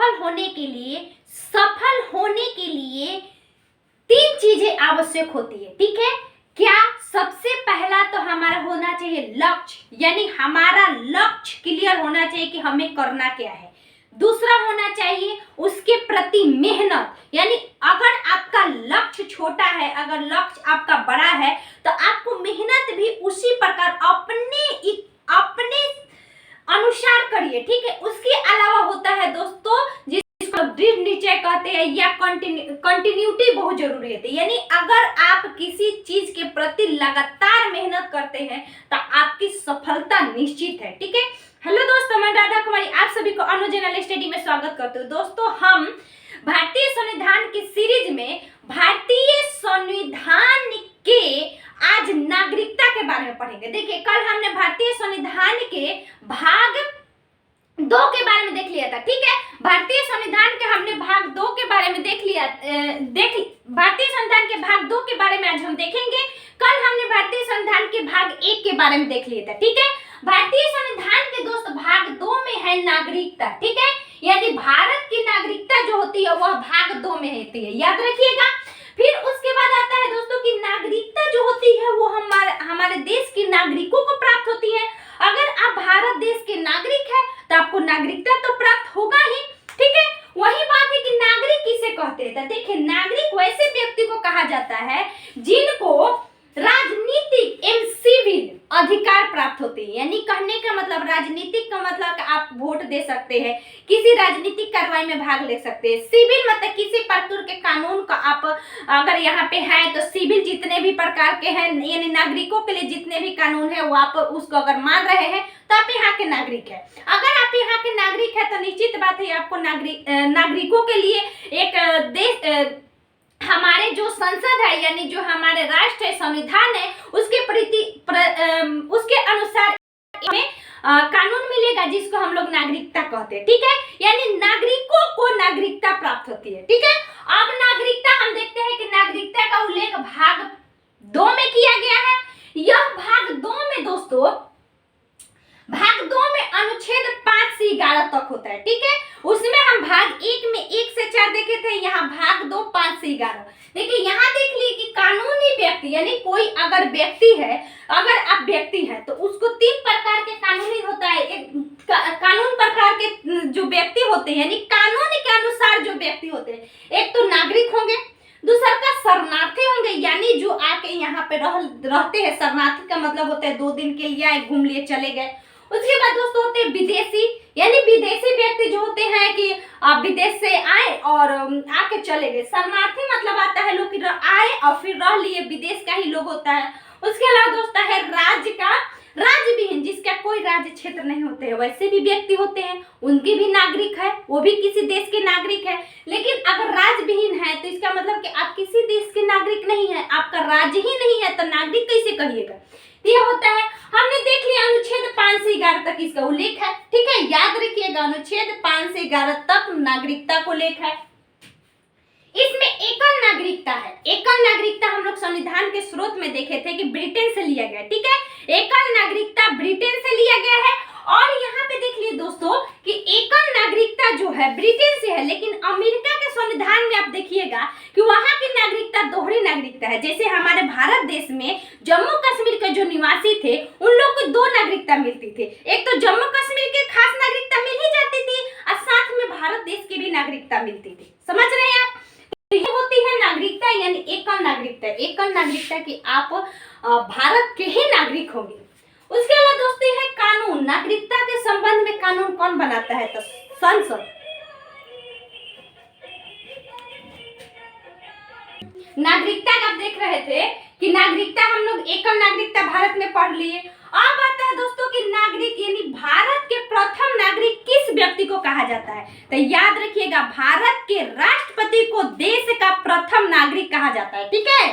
सफल होने के लिए 3 चीजें आवश्यक होती है। ठीक है, क्या? सबसे पहला तो हमारा होना चाहिए लक्ष्य, यानी हमारा लक्ष्य क्लियर होना चाहिए कि हमें करना क्या है। दूसरा होना चाहिए उसके प्रति मेहनत, यानी अगर आपका लक्ष्य छोटा है, अगर लक्ष्य आपका बड़ा है तो आपको मेहनत भी उसी प्रकार अपने अनुसार करिए। ठीक है, उसके अलावा होता है दोस्तों जिसको दृढ़ निश्चय कहते हैं या कंटिन्यूटी बहुत जरूरी है। यानी अगर आप किसी चीज के प्रति लगातार मेहनत करते हैं तो आपकी सफलता निश्चित है। ठीक है, हेलो दोस्तों, मैं राधा कुमारी आप सभी को अनु जनरल स्टडी में स्वागत करती हूँ। दोस्तों, हम भारतीय संविधान की सीरीज में भारतीय संविधान के आज नागरिकता के बारे में पढ़ेंगे। देखिए, कल हमने भारतीय संविधान के भाग 2 के बारे में देख लिया था। ठीक है, भारतीय संविधान के हमने भाग 2 के बारे में देख लिया। भारतीय संविधान के भाग 2 के बारे में आज हम देखेंगे। कल हमने भारतीय संविधान के भाग 1 के बारे में देख लिया था। ठीक है, भारतीय संविधान के दोस्त भाग 2 में है नागरिकता। ठीक है, यानी भारत की नागरिकता जो होती है वह भाग 2 में होती है, याद रखिएगा। फिर उसके बाद आता है दोस्तों कि नागरिकता जो होती है वो हमारे देश के नागरिकों को प्राप्त होती है। अगर आप भारत देश के नागरिक है तो आपको नागरिकता तो प्राप्त होगा ही। ठीक है, वही बात है कि नागरिक किसे कहते हैं। देखिए, नागरिक वैसे व्यक्ति को कहा जाता है जिनको राजनीतिक एवं सिविल अधिकार प्राप्त होते हैं। यानी कहने का मतलब, राजनीतिक का मतलब कि आप वोट दे सकते हैं, किसी राजनीतिक कार्रवाई में भाग ले सकते हैं। सिविल मतलब किसी प्रकार के कानून का आप अगर यहाँ पे है तो सिविल जितने भी प्रकार के हैं, यानी नागरिकों के लिए जितने भी कानून है वो आप उसको अगर मान रहे हैं तो आप यहाँ के नागरिक है। अगर आप यहाँ के नागरिक है तो निश्चित बात है आपको नागरिकों के लिए एक देश हमारे जो संसद है, यानी जो हमारे राष्ट्र है, संविधान है, उसके अनुसार कानून मिलेगा जिसको हम लोग नागरिकता कहते हैं। ठीक है, यानी नागरिकों को नागरिकता प्राप्त होती है। ठीक है, अब नागरिकता हम देखते हैं कि नागरिकता का उल्लेख भाग 2 में किया गया है। यह भाग 2 में दोस्तों, भाग 2 में अनुच्छेद 5 से 11 तक होता है। ठीक है, उसमें हम भाग 1 में 1 से 4 देखे थे, यहाँ भाग 2 5 से 11। देखिए, यहाँ देख लिए कि कानूनी व्यक्ति, यानी कोई अगर व्यक्ति है, अगर आप व्यक्ति हैं तो उसको 3 प्रकार के कानूनी होता है। एक कानून प्रकार के जो व्यक्ति होते हैं, यानी कानून के अनुसार जो व्यक्ति होते हैं, एक तो नागरिक होंगे, दूसरा का शरणार्थी होंगे, यानी जो आके यहाँ पे रहते हैं। शरणार्थी का मतलब होता है 2 दिन के लिए आए, घूम लिए, चले गए। उसके बाद दोस्तों होते हैं विदेशी, यानी विदेशी व्यक्ति जो होते हैं कि विदेश से आए और आके चले गए। शरणार्थी मतलब आता है लोग आए और फिर रह लिए, विदेश का ही लोग होता है। उसके अलावा दोस्तों है राज्य विहीन, जिसका कोई राज्य क्षेत्र नहीं होते हैं, वैसे भी व्यक्ति होते हैं, उनके भी नागरिक है, वो भी किसी देश के नागरिक है। लेकिन अगर राज्य विहीन है तो इसका मतलब कि आप किसी देश के नागरिक नहीं है, आपका राज्य ही नहीं है तो नागरिक कैसे कहिएगा। ये होता है, हमने देख लिया अनुच्छेद 5 से 11 तक इसका उल्लेख है। ठीक है, याद रखिएगा अनुच्छेद 5 से 11 तक नागरिकता को उल्लेख है। इसमें एकल नागरिकता है। एकल नागरिकता हम लोग संविधान के स्रोत में देखे थे कि ब्रिटेन से लिया गया। ठीक है, एकल नागरिकता ब्रिटेन से लिया गया है। और यहाँ पे देख लिए दोस्तों कि एकल नागरिकता जो है ब्रिटेन से है, लेकिन अमेरिका के संविधान में आप देखिएगा कि वहां की नागरिकता दोहरी नागरिकता है। जैसे हमारे भारत देश में जम्मू कश्मीर के जो निवासी थे उन लोग को 2 नागरिकता मिलती थी। एक तो जम्मू कश्मीर के खास नागरिकता मिल ही जाती थी और साथ में भारत देश की भी नागरिकता मिलती थी। समझ रहे हैं आप? तो ये होती है नागरिकता, यानी एकल नागरिकता। एकल नागरिकता की आप भारत के ही नागरिक होंगे। उसके अलावा दोस्तों है कानून। नागरिकता के संबंध में कानून कौन बनाता है? तो संसद। नागरिकता का आप देख रहे थे कि नागरिकता हम लोग एकल नागरिकता भारत में पढ़ लिए। अब आता है दोस्तों कि नागरिक, यानी भारत के प्रथम नागरिक किस व्यक्ति को कहा जाता है? तो याद रखिएगा, भारत के राष्ट्रपति को देश का प्रथम नागरिक कहा जाता है। ठीक है,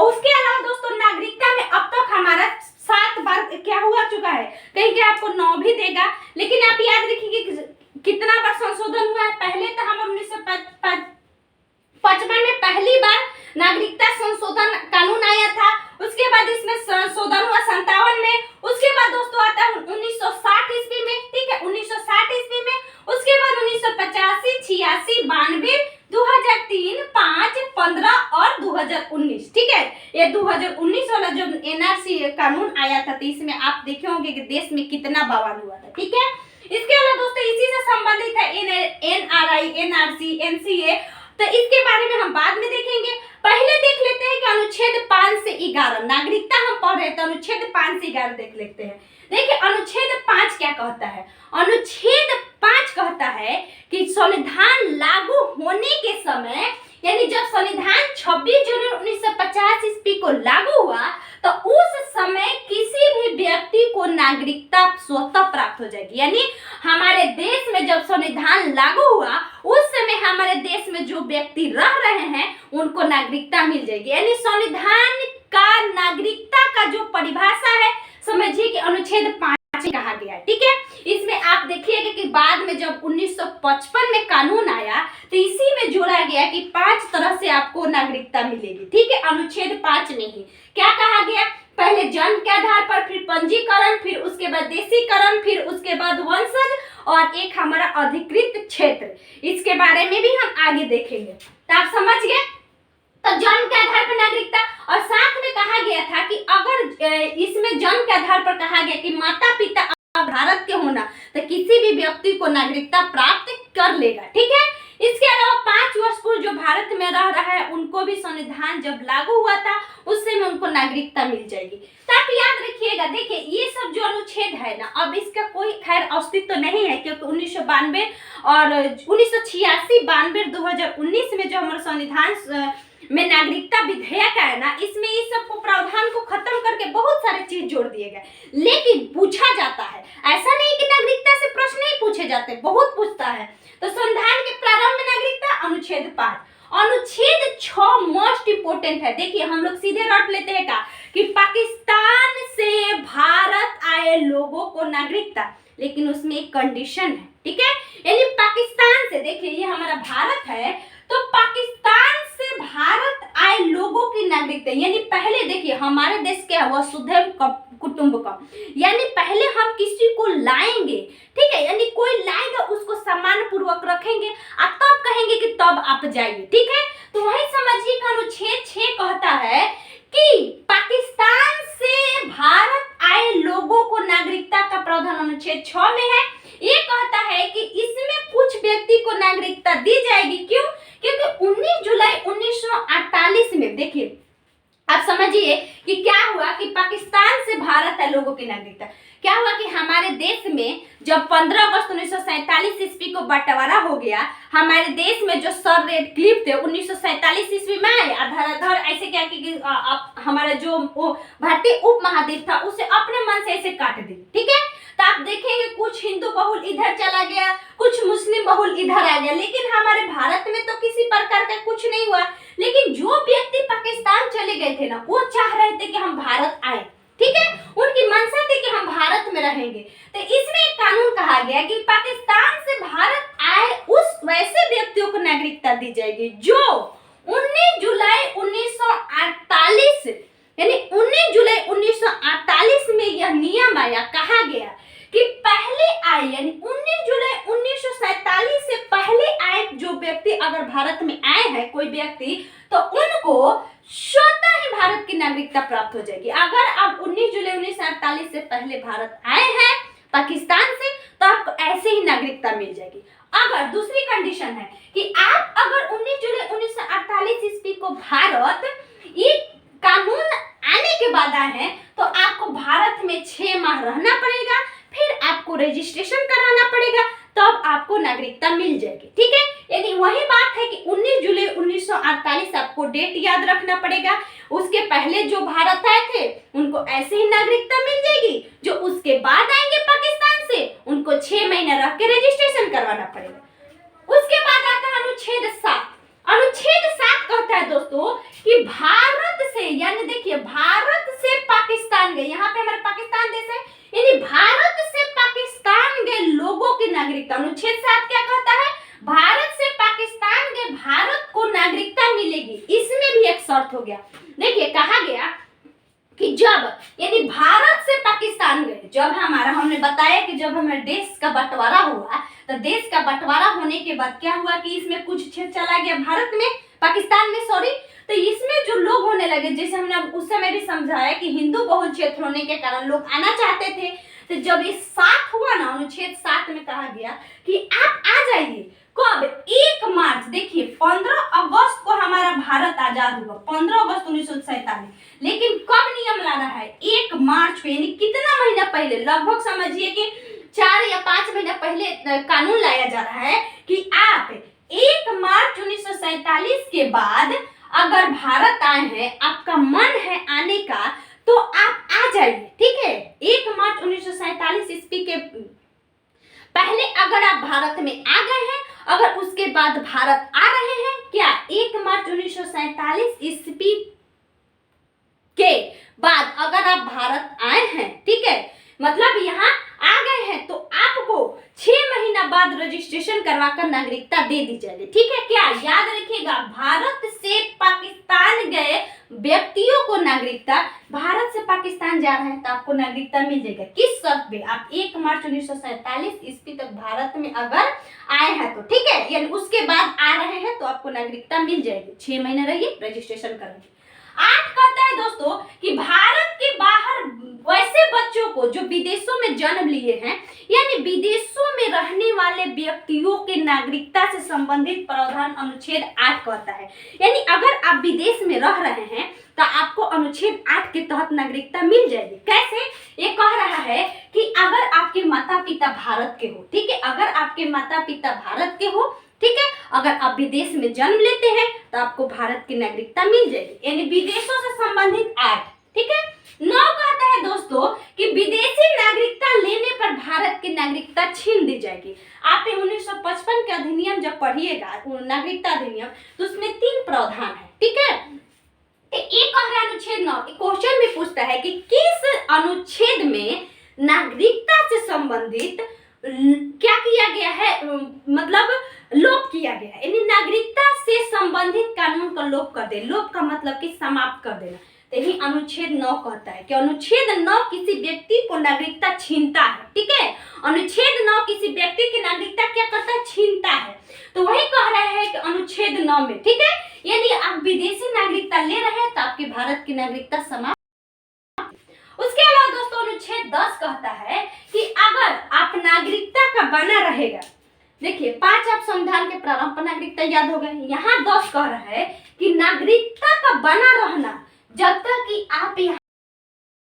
उसके अलावा दोस्तों नागरिकता में अब तक हमारा 7 बार क्या हुआ चुका है, कहीं के आपको 9 भी देगा, लेकिन आप याद रखिए कितना बार संशोधन हुआ है। पहले तो हम 1955 में पहली बार नागरिकता संशोधन कानून आया था। उसके बाद इसमें संशोधन हुआ 57 में। उसके बाद दोस्तों आता है 1960 ईस्वी में। ठीक है, 1960 ईस्वी में। उसके बाद 1985, ये 2019 वाला जो एनआरसी कानून आया था, तो इसमें आप देखे होंगे कि देश में कितना बवाल हुआ था। ठीक है, इसके अलावा दोस्तों इसी से संबंधित है एनआरआई, एनआरसी, एनसीए, तो इसके बारे में हम बाद में देखेंगे। पहले देख लेते हैं कि अनुच्छेद 5 से 11 नागरिकता हम पढ़ रहे थे, अनुच्छेद 5 से 11 देख लेते हैं। देखिए अनुच्छेद 5 क्या कहता है। अनुच्छेद 5 कहता है कि संविधान लागू होने के समय, यानी जब संविधान 26 जनवरी 1950 ईस्वी को लागू हुआ, तो उस समय किसी भी व्यक्ति को नागरिकता स्वतः प्राप्त हो जाएगी। यानी हमारे देश में जब संविधान लागू हुआ, उस समय हमारे देश में जो व्यक्ति रह रहे हैं उनको नागरिकता मिल जाएगी। यानी संविधान का नागरिकता का जो परिभाषा है, समझिए कि अनुच्छेद 5 कहा गया है। ठीक है, इसमें आप देखिएगा कि बाद में जब 1955 में कानून आया, तो इसी में जोड़ा गया कि 5 तरह से आपको नागरिकता मिलेगी। ठीक है, अनुच्छेद 5 में ही क्या कहा गया, पहले जन्म के आधार पर, फिर पंजीकरण, फिर उसके बाद देशीकरण, फिर उसके बाद वंशज, और एक हमारा अधिकृत क्षेत्र। इसके बारे में भी हम आगे देखेंगे। तो आप समझ गए, तो जन्म के आधार पर नागरिकता, और साथ में कहा गया था कि अगर इसमें जन्म के आधार पर कहा गया कि माता पिता भारत के होना, तो किसी भी व्यक्ति को नागरिकता प्राप्त कर लेगा। ठीक है, इसके अलावा 5 वर्ष पूर्व जो भारत में रह रहा है, उनको भी संविधान जब लागू हुआ था उस समय उनको नागरिकता मिल जाएगी। तो आप याद रखिएगा, देखिए ये सब जो अनुच्छेद है ना, अब इसका कोई खैर अस्तित्व तो नहीं है, क्योंकि 1992 और 1986, 92, 2019 में जो हमारा संविधान में नागरिकता विधेयक है ना, इसमें इस सब को प्रावधान को खत्म करके बहुत सारे चीज जोड़ दिए गए। लेकिन पूछा जाता है, ऐसा नहीं कि नागरिकता से प्रश्न नहीं पूछे जाते, बहुत पूछता है। तो संविधान के प्रारंभ में नागरिकता, अनुच्छेद 5। अनुच्छेद 6 मोस्ट इंपोर्टेंट है। देखिए हम लोग सीधे रट लेते हैं का कि पाकिस्तान से भारत आए लोगों को नागरिकता, लेकिन उसमें एक कंडीशन है। ठीक है, यानी पाकिस्तान से, देखिए ये हमारा भारत है, तो पाकिस्तान से भारत आए लोगों की नागरिकता, यानी पहले देखिए हमारे देश क्या हुआ, वसुधैव कुटुंबकम, यानी पहले हम किसी को लाएंगे। ठीक है, यानी कोई लाएगा उसको सम्मान पूर्वक रखेंगे और तब कहेंगे कि तब आप जाइए। ठीक है, तो वही समझिए कि अनुच्छेद 6 कहता है कि पाकिस्तान से भारत आए लोगों को नागरिकता का प्रावधान अनुच्छेद 6 में है। ये कहता है कि इसमें कुछ व्यक्ति को नागरिकता दी जाएगी। क्यों? क्योंकि 19 जुलाई 1948 में, देखिए आप समझिए कि क्या हुआ कि पाकिस्तान से भारत है लोगों की नागरिकता, क्या हुआ कि हमारे देश में जब 15 अगस्त 1947 ईस्वी को बंटवारा हो गया, हमारे देश में जो सर रेडक्लिफ थे 1947 ईस्वी में आए, धराधर ऐसे क्या कि हमारा जो भारतीय उपमहाद्वीप था उसे अपने मन से ऐसे काट दी। ठीक है, तो आप देखेंगे कुछ हिंदू बहुल इधर चला गया, कुछ मुस्लिम बहुल इधर आ गया, लेकिन हमारे भारत में तो किसी प्रकार का कुछ नहीं हुआ। लेकिन जो व्यक्ति पाकिस्तान चले गए थे ना, वो चाह रहे थे कि हम भारत आए। ठीक है, उनकी मंशा थी कि हम भारत में रहेंगे। तो इसमें एक कानून कहा गया कि पाकिस्तान से भारत आए उस वैसे व्यक्तियों को नागरिकता दी जाएगी जो 19 जुलाई 1948, यानी 19 जुलाई 1948 में यह नियम आया, कहा गया कि पहले आए, यानी 19 जुलाई 1947 से पहले आए जो व्यक्ति अगर भारत में आए हैं कोई व्यक्ति, तो उनको स्वतः ही भारत की नागरिकता प्राप्त हो जाएगी। अगर आप 19 जुलाई 1948 से पहले भारत आए हैं पाकिस्तान से, तो आपको ऐसे ही नागरिकता मिल जाएगी। अगर दूसरी कंडीशन है कि आप अगर 19 जुलाई 1948 ईस्वी को भारत ये कानून आने के बाद आए हैं, तो आपको भारत में 6 माह रहना पड़ेगा, फिर आपको रजिस्ट्रेशन कराना पड़ेगा, तब आपको नागरिकता मिल जाएगी। ठीक है, यानी वही बात है कि 19 जुलाई 1948 आपको डेट याद रखना पड़ेगा। उसके पहले जो भारत आए थे उनको ऐसे ही नागरिकता मिल जाएगी, जो उसके बाद आएंगे पाकिस्तान से उनको 6 महीने रह के रजिस्ट्रेशन करवाना पड़ेगा। उसके बाद आता है अनुच्छेद 7। अनुच्छेद 7 कहता है दोस्तों कि भारत से, यानी देखिए भारत से पाकिस्तान गए, यहाँ पे हमारा पाकिस्तान देश है, यानी भारत से पाकिस्तान गए लोगों की नागरिकता। अनुच्छेद 7 क्या कहता है? भारत से पाकिस्तान गए भारत को नागरिकता मिलेगी। इसमें भी एक शर्त हो गया। देखिए कहा गया कि जब, यानी भारत से पाकिस्तान गए, जब हमने बताया कि जब हमारे देश का बंटवारा हुआ, तो देश का बंटवारा होने के बाद क्या हुआ कि इसमें कुछ क्षेत्र चला गया भारत में, पाकिस्तान में सॉरी, तो इसमें जो लोग होने लगे, जैसे हमने उस समय भी समझाया कि हिंदू बहुल क्षेत्र होने के कारण लोग आना चाहते थे। तो जब ये 7 हुआ ना, अनुच्छेद 7 में कहा गया कि आप आ जाइए। कब? 1 मार्च। देखिए 15 अगस्त को हमारा भारत आजाद हुआ, 15 अगस्त 1947। लेकिन कब नियम लाना है? 1 मार्च को, यानी कितना महीना पहले, लगभग समझिए कि 4 या 5 महीना पहले कानून लाया जा रहा है कि आप 1 मार्च 1947 के बाद अगर भारत आए हैं, आपका मन है आने का, तो आप आ जाइए। ठीक है, 1 मार्च 1947 ईस्वी के पहले अगर आप भारत में आ गए हैं, अगर उसके बाद भारत आ रहे हैं, क्या 1 मार्च 1947 ईस्वी के बाद अगर आप भारत आए हैं, ठीक है, मतलब यहाँ आ गए हैं, तो आपको 6 महीना बाद रजिस्ट्रेशन करवाकर नागरिकता दे दी जाएगी। ठीक है, क्या याद रखिएगा, भारत से पाकिस्तान गए व्यक्तियों को नागरिकता, भारत से पाकिस्तान जा रहे हैं तो आपको नागरिकता मिल जाएगा। किस शर्त पे? आप 1 मार्च 1947 ईस्वी तक भारत में अगर आए हैं तो, ठीक है, यानी उसके बाद आ रहे हैं तो आपको नागरिकता मिल जाएगी। 6 महीने रहिए, रजिस्ट्रेशन करेंगे। 8 कहता है दोस्तों कि भारत के बाहर वैसे बच्चों को जो विदेशों में जन्म लिए हैं, यानी विदेशों में रहने वाले व्यक्तियों के नागरिकता से संबंधित प्रावधान अनुच्छेद 8 कहता है। यानी अगर आप विदेश में रह रहे हैं तो आपको अनुच्छेद 8 के तहत नागरिकता मिल जाएगी। कैसे? ये कह रहा है कि अगर आपके माता पिता भारत के हो, ठीक है, अगर आपके माता पिता भारत के हो, ठीक है, अगर आप विदेश में जन्म लेते हैं तो आपको भारत की नागरिकता मिल जाएगी, यानी विदेशों से संबंधित 8। ठीक है, 9 कहता है दोस्तों कि विदेशी नागरिकता लेने पर भारत की नागरिकता छीन दी जाएगी। आप 1955 के अधिनियम जब पढ़िएगा, नागरिकता अधिनियम, तो उसमें 3 प्रावधान है। ठीक है, एक कह रहा है अनुच्छेद 9, क्वेश्चन में पूछता है कि किस अनुच्छेद में नागरिकता से संबंधित क्या किया गया है, मतलब लोप किया गया है, यानी नागरिकता से संबंधित कानून का लोप कर दे। लोप का मतलब कि समाप्त कर देना। तो यही अनुच्छेद 9 कहता है कि अनुच्छेद 9 किसी व्यक्ति को नागरिकता छीनता है। ठीक है, अनुच्छेद 9 किसी व्यक्ति की नागरिकता क्या करता है? छीनता है। तो वही कह रहा है कि अनुच्छेद 9 में, ठीक है, यदि आप विदेशी नागरिकता ले रहे हैं तो आपकी भारत की नागरिकता समाप्त। उसके अलावा दोस्तों अनुच्छेद 10 कहता है कि अगर आप नागरिकता का बना रहेगा, देखिए 5 आप संविधान के प्रारंभ पर नागरिकता याद हो गए, यहाँ 10 कह रहा है कि नागरिकता का बना रहना जब तक कि आप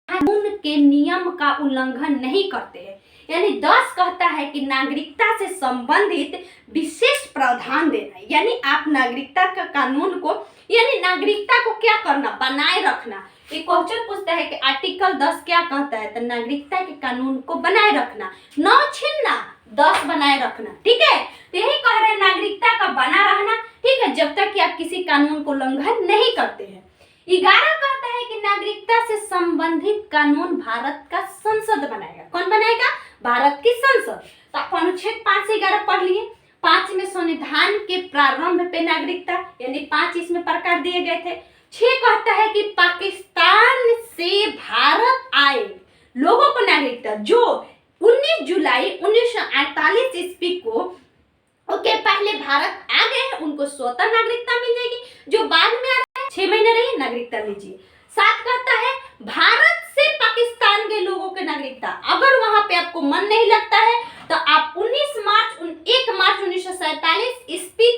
कानून के नियम का उल्लंघन नहीं करते हैं। यानी 10 कहता है कि नागरिकता से संबंधित विशेष प्रावधान देना, यानी आप नागरिकता का कानून को, यानी नागरिकता को क्या करना? बनाए रखना। एक क्वेश्चन पूछता है कि आर्टिकल 10 क्या कहता है, तो नागरिकता के कानून को बनाए रखना, 9 छीनना, 10 बनाए रखना। ठीक है, तो यही कह रहे हैं नागरिकता का बना रहना, ठीक है, जब तक कि आप किसी कानून को उल्लंघन नहीं करते हैं। 11 कहता है कि नागरिकता से संबंधित कानून भारत का संसद बनाएगा। कौन बनाएगा? भारत की संसद। तो आप अनुच्छेद 5 से 11 पढ़ लिए। 5 में संविधान के प्रारंभ पे नागरिकता, यानी 5 इसमें प्रकार दिए गए थे। 6 कहता है कि पाकिस्तान से भारत आए लोगों को नागरिकता, जो 19 जुलाई 1948 ईस्वी को ओके पहले भारत आ गए हैं, उनको स्वतः नागरिकता मिल जाएगी। जो बाद में आ रहे हैं 6 महीने रहिए, नागरिकता लीजिए। 7 कहता है भारत से पाकिस्तान के लोगों की नागरिकता, अगर वहां पे आपको मन नहीं लगता है तो आप 1 मार्च 1947 ईस्वी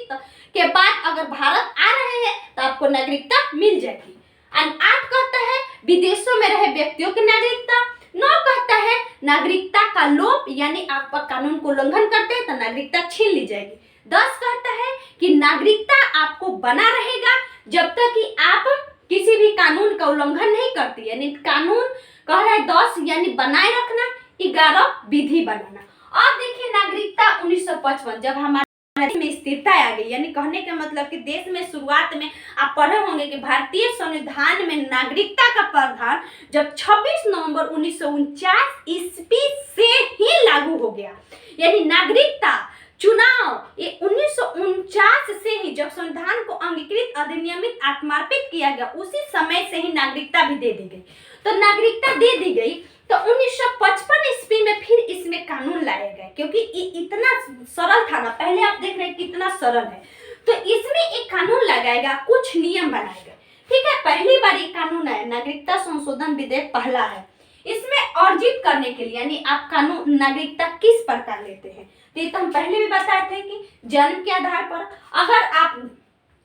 के बाद अगर भारत आ रहे हैं तो आपको नागरिकता मिल जाएगी। 8 कहता है विदेशों में रहे व्यक्तियों की नागरिकता। 9 कहता है नागरिकता का लोप, यानी आप कानून को उल्लंघन करते हैं तो नागरिकता छीन ली जाएगी। 10 कहता है कि नागरिकता आपको बना रहेगा जब तक कि आप किसी भी कानून का उल्लंघन नहीं करती, यानी कानून कह रहा है 10 यानी बनाए रखना, 11 विधि बनाना। अब देखिए नागरिकता 1955 जब हमारे में स्थिरता आ गई, यानी कहने का मतलब कि देश में शुरुआत में आप पढ़े होंगे कि भारतीय संविधान में नागरिकता का प्रावधान जब 26 नवंबर 1949 ईस्वी से ही लागू हो गया। यानी नागरिकता चुनाव ये 1949 से ही जब संविधान को अंगीकृत अधिनियमित आत्मार्पित किया गया, उसी समय से ही नागरिकता भी दे दी गई। तो नागरिकता दे दी गई तो 1955 ईस्वी में फिर इसमें कानून लाए गए, क्योंकि इतना सरल था ना, पहले आप देख रहे हैं कितना सरल है। तो इसमें एक कानून लगाएगा, कुछ नियम बनाएगा। ठीक है, पहली बार ये कानून है, नागरिकता संशोधन विधेयक पहला है। इसमें अर्जित करने के लिए यानी आप कानून नागरिकता किस प्रकार लेते हैं, तो ये तो हम पहले भी बताए थे कि जन्म के आधार पर, अगर आप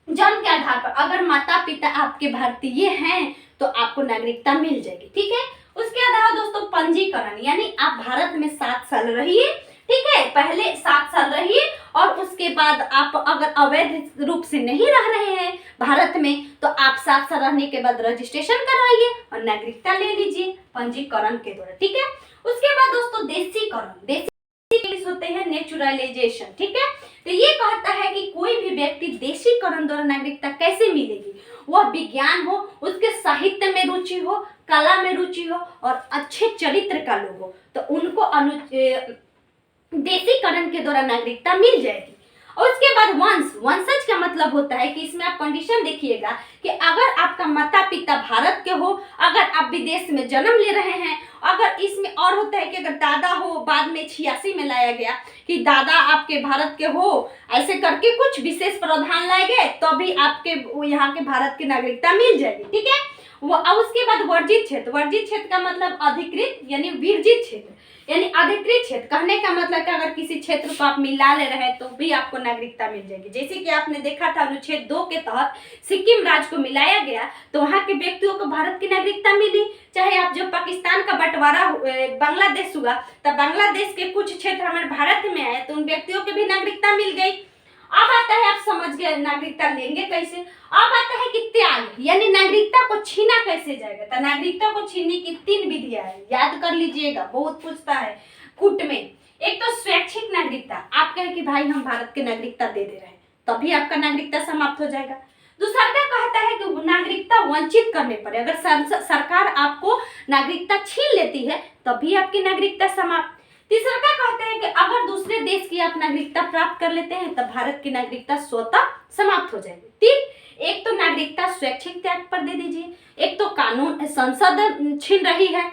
जन्म के आधार पर अगर माता पिता आपके भारतीय हैं तो आपको नागरिकता मिल जाएगी। ठीक है, उसके अलावा दोस्तों पंजीकरण, यानी आप भारत में 7 साल रहिए। ठीक है, पहले 7 साल रहिए और उसके बाद आप अगर अवैध रूप से नहीं रह रहे हैं भारत में तो आप 7 साल रहने के बाद रजिस्ट्रेशन करवाइए और नागरिकता ले लीजिए पंजीकरण के द्वारा। ठीक है, उसके बाद दोस्तों देशीकरण, देशी होते हैं नेचुरलाइजेशन। ठीक है, तो ये कहता है कि कोई भी व्यक्ति देशीकरण द्वारा नागरिकता कैसे मिलेगी, वह विज्ञान हो, उसके साहित्य में रुचि हो, कला में रुचि हो और अच्छे चरित्र का लोग हो, तो उनको देशीकरण के द्वारा नागरिकता मिल जाएगी। और उसके बाद वंशज का मतलब होता है कि इसमें आप कंडीशन देखिएगा कि अगर आपका माता पिता भारत के हो, अगर आप विदेश में जन्म ले रहे हैं, अगर इसमें और होता है कि अगर दादा हो, बाद में 86 में लाया गया कि दादा आपके भारत के हो, ऐसे करके कुछ विशेष प्रावधान लाए गए तो भी आपके यहाँ के भारत की नागरिकता मिल जाएगी। ठीक है, वो अब उसके बाद वर्जित क्षेत्र, वर्जित क्षेत्र का मतलब अधिकृत यानी विरजित क्षेत्र, यानी अधिकृत क्षेत्र कहने का मतलब कि अगर किसी क्षेत्र को आप मिला ले रहे हैं तो भी आपको नागरिकता मिल जाएगी। जैसे कि आपने देखा था अनुच्छेद 2 के तहत सिक्किम राज्य को मिलाया गया तो वहां के व्यक्तियों को भारत की नागरिकता मिली। चाहे आप जब पाकिस्तान का बंटवारा बांग्लादेश हुआ तब बांग्लादेश के कुछ क्षेत्र हमारे भारत में आए तो उन व्यक्तियों को भी नागरिकता मिल गई। अब आता है, आप समझ गए नागरिकता लेंगे कैसे। अब आता है कि त्याग, यानी नागरिकता को छीना कैसे जाएगा, तो नागरिकता को छीनने की 3 विधियां हैं, याद कर लीजिएगा, बहुत पूछता है कूट में। एक तो स्वैच्छिक नागरिकता, आप कहें कि भाई हम भारत की नागरिकता दे रहे हैं तभी आपका नागरिकता समाप्त हो जाएगा। दूसरा का कहता है कि नागरिकता वंचित करने पर, अगर सरकार आपको नागरिकता छीन लेती है तभी आपकी नागरिकता समाप्त। तीसरा का कहते हैं कि अगर दूसरे देश की आप नागरिकता प्राप्त कर लेते हैं तब भारत की नागरिकता स्वतः समाप्त हो जाएगी। 3, एक तो नागरिकता स्वैच्छिक त्याग पर दे दीजिए, एक तो कानून संसद छीन रही है,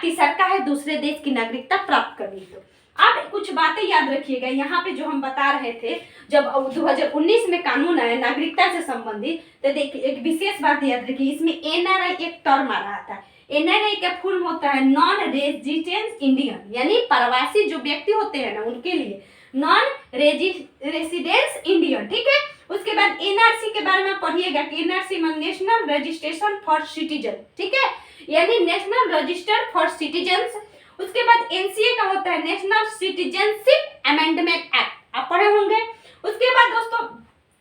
तीसरा का है दूसरे देश की नागरिकता प्राप्त करनी। तो अब कुछ बातें याद रखिएगा यहाँ पे जो हम बता रहे थे, जब 2019 में कानून आया नागरिकता से संबंधित, तो देखिए एक विशेष बात याद रखिए, इसमें एनआरआई एक टर्म आ रहा था। एनआरआई का फुल होता है नॉन रेजिडेंस इंडियन, यानी प्रवासी जो व्यक्ति होते हैं ना उनके लिए नॉन रेजिडेंस इंडियन। ठीक है, उसके बाद एनआरसी के बारे में पढ़िएगा कि एनआरसी में नेशनल रजिस्ट्रेशन फॉर सिटीजन। ठीक है, यानी नेशनल रजिस्टर फॉर सिटीजन्स। उसके बाद एनसीए का होता है नेशनल सिटीजनशिप अमेंडमेंट एक्ट, आप पढ़े होंगे। उसके बाद दोस्तों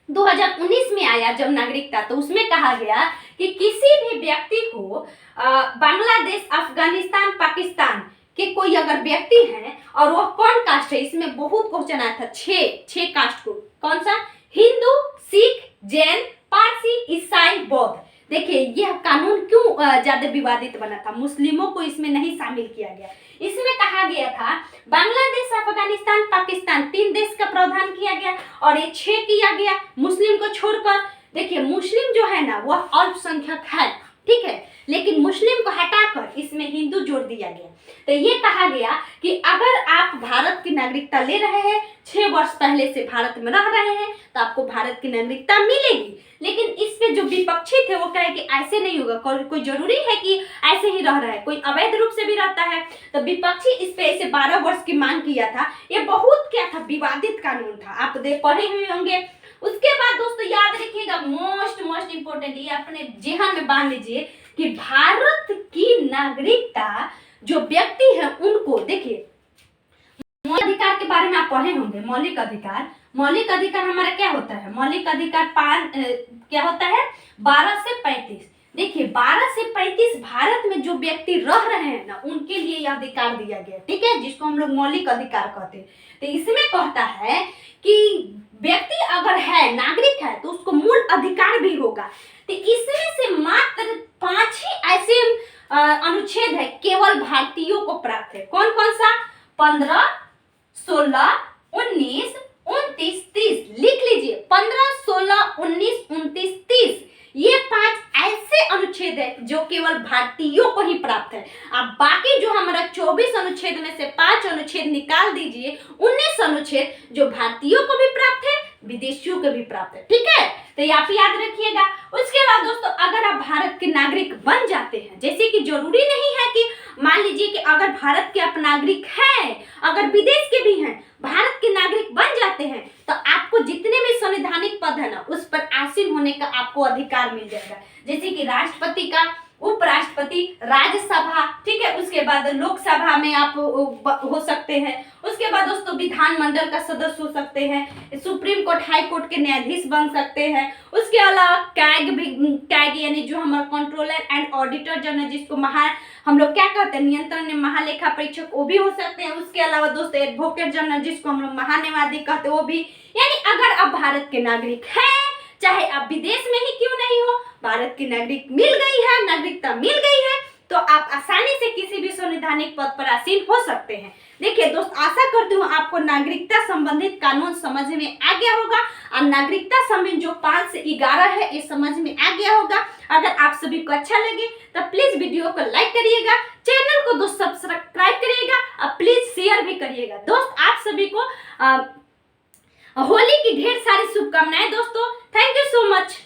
2019 में आया जब नागरिकता, तो उसमें कहा गया कि किसी भी व्यक्ति को बांग्लादेश, अफगानिस्तान, पाकिस्तान के कोई अगर व्यक्ति हैं और वह कौन कास्ट है, इसमें बहुत क्वेश्चन आया था, 6 कास्ट को, कौन सा, हिंदू, सिख, जैन, पारसी, ईसाई, बौद्ध। देखिए यह कानून क्यों ज्यादा विवादित बना था, मुस्लिमों को इसमें नहीं शामिल किया गया। इसमें कहा गया था बांग्लादेश, अफगानिस्तान, पाकिस्तान 3 देश का प्रावधान किया गया और ये 6 किया गया मुस्लिम को छोड़कर। देखिए मुस्लिम जो है ना वह अल्पसंख्यक है, ठीक है, लेकिन मुस्लिम को हटाकर इसमें हिंदू जोड़ दिया गया। तो ये कहा गया कि अगर आप भारत की नागरिकता ले रहे हैं, 6 वर्ष पहले से भारत में रह रहे हैं, तो आपको भारत की नागरिकता मिलेगी। लेकिन इस पे जो विपक्षी थे वो कहे कि ऐसे नहीं होगा, कोई जरूरी है कि ऐसे ही रह रहा है, कोई अवैध रूप से भी रहता है। तो विपक्षी इस पे ऐसे 12 वर्ष की मांग किया था। ये बहुत क्या था, विवादित कानून था, आप पढ़े हुए होंगे। उसके बाद दोस्तों याद रखिएगा, मोस्ट इंपोर्टेंट, ये अपने जेहन में बांध लीजिए कि भारत की नागरिकता जो व्यक्ति है उनको, देखिए मौलिक अधिकार के बारे में आप पढ़े होंगे। मौलिक अधिकार हमारा क्या होता है, मौलिक अधिकार क्या होता है 12 से 35। देखिए 12 से 35 भारत में जो व्यक्ति रह रहे हैं ना उनके लिए यह अधिकार दिया गया, ठीक है, जिसको हम लोग मौलिक अधिकार कहते हैं। तो इसमें कहता है कि व्यक्ति अगर है, नागरिक है, तो उसको मूल अधिकार भी होगा। तो इसमें से मात्र 5 ही ऐसे अनुच्छेद है केवल भारतीयों को प्राप्त है। कौन कौन सा, 15, 16, 19, 29, 30, लिख लीजिए, 15, 16, 19, 29, 30, ये 5 ऐसे अनुच्छेद है जो केवल भारतीयों को ही प्राप्त है। अब बाकी जो हमारा 24 अनुच्छेद में से 5 अनुच्छेद निकाल दीजिए, 19 अनुच्छेद जो भारतीयों को भी प्राप्त है, विदेशियों को भी प्राप्त है, ठीक है। तो ये आप याद रखिएगा। उसके बाद दोस्तों अगर आप भारत के नागरिक बन जाते हैं, जैसे कि जरूरी नहीं है कि मान लीजिए कि अगर भारत के आप नागरिक हैं, अगर विदेश के भी हैं, भारत के नागरिक बन जाते हैं तो आपको जितने भी संवैधानिक पद है ना उस पर आसीन होने का आपको अधिकार मिल जाएगा। जैसे कि राष्ट्रपति का, उपराष्ट्रपति, राज्यसभा, ठीक है, उसके बाद लोकसभा में आप हो सकते हैं, उसके बाद दोस्तों विधानमंडल का सदस्य हो सकते हैं, सुप्रीम कोर्ट, हाई कोर्ट के न्यायाधीश बन सकते हैं, उसके अलावा कैग यानी जो हमारा कंट्रोलर एंड ऑडिटर जनरल, जिसको हम लोग क्या कहते हैं, नियंत्रण महालेखा परीक्षक, वो भी हो सकते हैं। उसके अलावा दोस्तों एडवोकेट जनरल, जिसको हम लोग महान्यायवादी कहते हैं, वो भी। यानी अगर आप भारत के नागरिक हैं, चाहे आप विदेश में ही क्यों नहीं हो, भारत की नागरिक मिल गई है, नागरिकता मिल गई है, तो आप आसानी से किसी भी संवैधानिक पद पर आसीन हो सकते हैं। देखिए दोस्त, आशा करती हूँ आपको नागरिकता संबंधित कानून समझ में आ गया होगा और नागरिकता संबंधित जो 5 से 11 है ये समझ में आ गया होगा। अगर आप सभी को अच्छा लगे तो प्लीज वीडियो को लाइक करिएगा, चैनल को दोस्त सब्सक्राइब करिएगा और प्लीज शेयर भी करिएगा। दोस्त आप सभी को होली की ढेर सारी शुभकामनाएं दोस्तों। Thank you so much.